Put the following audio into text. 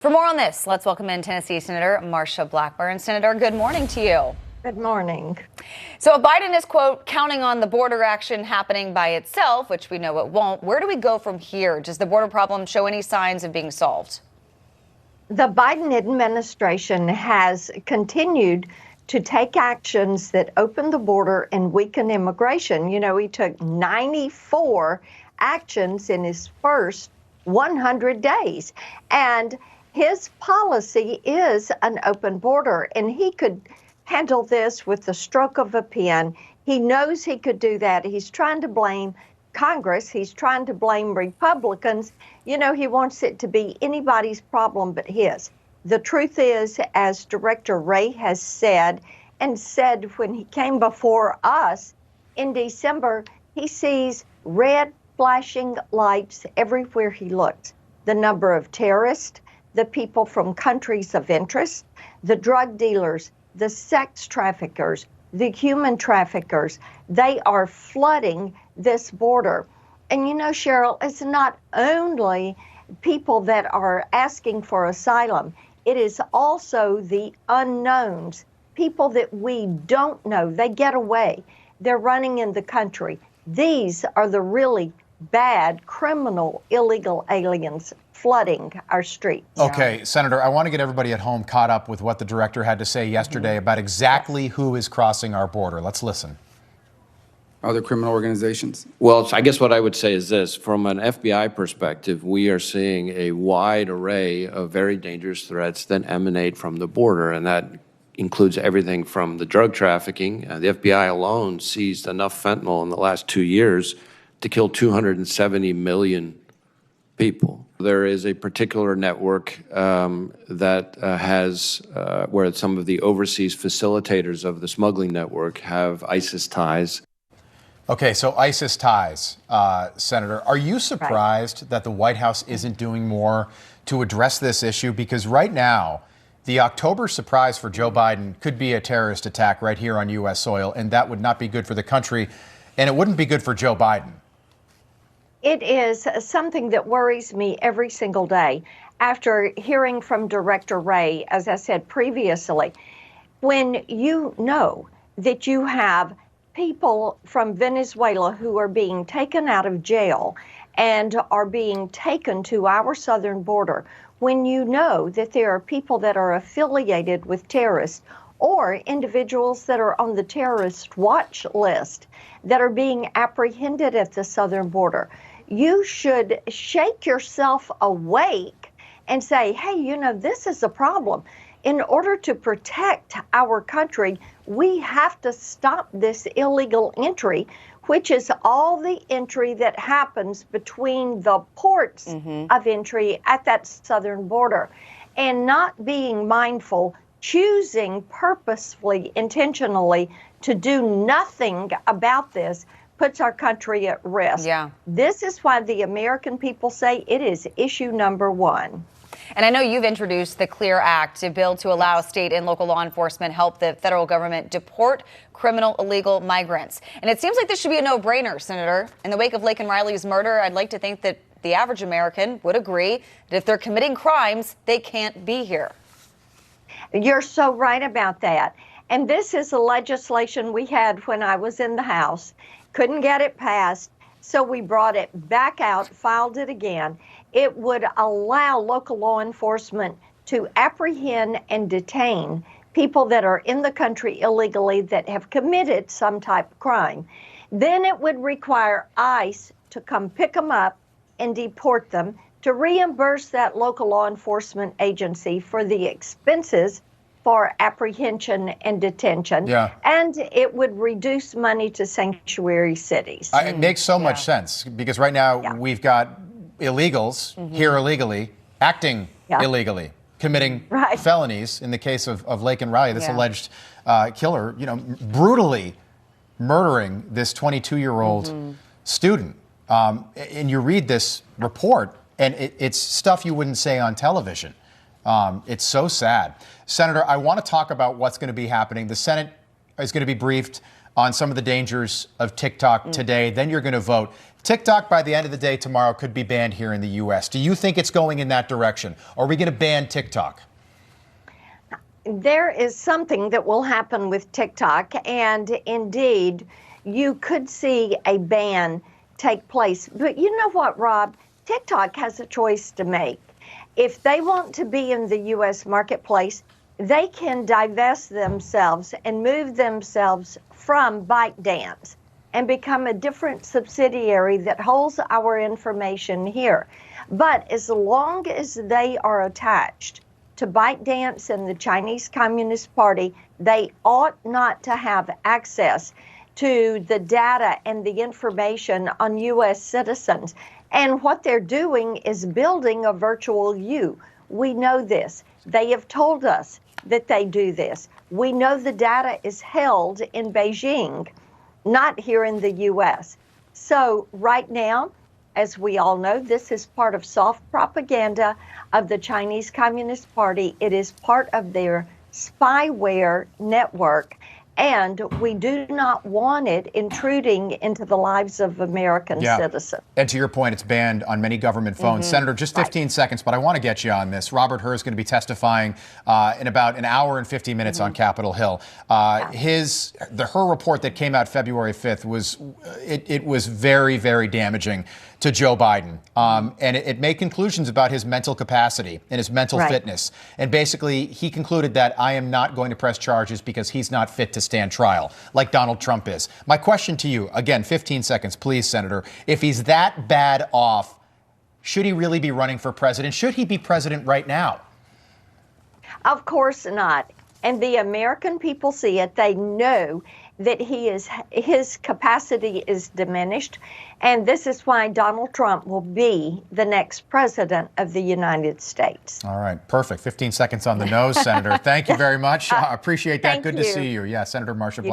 For more on this, let's welcome in Tennessee Senator Marsha Blackburn. Senator, good morning to you. Good morning. So Biden is, quote, counting on the border action happening by itself, which we know it won't. Where do we go from here? Does the border problem show any signs of being solved? The Biden administration has continued to take actions that open the border and weaken immigration. You know, he took 94 actions in his first 100 days. And his policy is an open border, and he could handle this with the stroke of a pen. He knows he could do that. He's trying to blame Congress. He's trying to blame Republicans. You know, he wants it to be anybody's problem but his. The truth is, as Director Wray has said, and said when he came before us in December, he sees red flashing lights everywhere he looks. The number of terrorists, the people from countries of interest, the drug dealers, the sex traffickers, the human traffickers, they are flooding this border. And you know, Cheryl, it's not only people that are asking for asylum, it is also the unknowns, people that we don't know. They get away. They're running in the country. These are the really bad, criminal, illegal aliens flooding our streets. Okay, Senator, I want to get everybody at home caught up with what the director had to say yesterday about exactly who is crossing our border. Let's listen. Other criminal organizations? Well, I guess what I would say is this. From an FBI perspective, we are seeing a wide array of very dangerous threats that emanate from the border, and that includes everything from the drug trafficking. The FBI alone seized enough fentanyl in the last 2 years to kill 270 million people. There is a particular network that has, where some of the overseas facilitators of the smuggling network have ISIS ties. Okay, so ISIS ties, Senator. Are you surprised that the White House isn't doing more to address this issue? Because right now, the October surprise for Joe Biden could be a terrorist attack right here on U.S. soil, and that would not be good for the country, and it wouldn't be good for Joe Biden. It is something that worries me every single day. After hearing from Director Wray, as I said previously, when you know that you have people from Venezuela who are being taken out of jail and are being taken to our southern border, when you know that there are people that are affiliated with terrorists or individuals that are on the terrorist watch list that are being apprehended at the southern border, you should shake yourself awake and say, hey, you know, this is a problem. In order to protect our country, we have to stop this illegal entry, which is all the entry that happens between the ports of entry at that southern border, and not being mindful, choosing purposefully, intentionally to do nothing about this puts our country at risk. Yeah. This is why the American people say it is issue number one. And I know you've introduced the CLEAR Act, a bill to allow state and local law enforcement help the federal government deport criminal illegal migrants. And it seems like this should be a no-brainer, Senator. In the wake of Laken Riley's murder, I'd like to think that the average American would agree that if they're committing crimes, they can't be here. You're so right about that. And this is a legislation we had when I was in the House. Couldn't get it passed, so we brought it back out, filed it again. It would allow local law enforcement to apprehend and detain people that are in the country illegally that have committed some type of crime. Then it would require ICE to come pick them up and deport them, to reimburse that local law enforcement agency for the expenses for apprehension and detention. Yeah. And it would reduce money to sanctuary cities. It makes so much sense, because right now we've got illegals here illegally, acting illegally, committing felonies. In the case of Laken Riley, this alleged killer, you know, brutally murdering this 22-year-old student. And you read this report, and it's stuff you wouldn't say on television. It's so sad. Senator, I want to talk about what's going to be happening. The Senate is going to be briefed on some of the dangers of TikTok today. Then you're going to vote. TikTok, by the end of the day tomorrow, could be banned here in the U.S. Do you think it's going in that direction? Are we going to ban TikTok? There is something that will happen with TikTok, and indeed, you could see a ban take place. But you know what, Rob? TikTok has a choice to make. If they want to be in the U.S. marketplace, they can divest themselves and move themselves from ByteDance and become a different subsidiary that holds our information here. But as long as they are attached to ByteDance and the Chinese Communist Party, they ought not to have access to the data and the information on U.S. citizens. And what they're doing is building a virtual you. We know this. They have told us that they do this. We know the data is held in Beijing, not here in the U.S. So right now, as we all know, this is part of soft propaganda of the Chinese Communist Party. It is part of their spyware network, and we do not want it intruding into the lives of American citizens. And to your point, it's banned on many government phones. Senator, just 15 seconds, but I want to get you on this. Robert Hur is going to be testifying in about an hour and 50 minutes on Capitol Hill. The Hur report that came out February 5th was it was very, very damaging to Joe Biden. And it made conclusions about his mental capacity and his mental fitness. And basically, he concluded that I am not going to press charges because he's not fit to stand trial, like Donald Trump is. My question to you, again, 15 seconds, please, Senator. If he's that bad off, should he really be running for president? Should he be president right now? Of course not. And the American people see it. They know that his capacity is diminished. And this is why Donald Trump will be the next president of the United States. All right. Perfect. 15 seconds on the nose, Senator. Thank you very much. I appreciate that. Good to see you. Yeah, Senator Marsha Blackburn.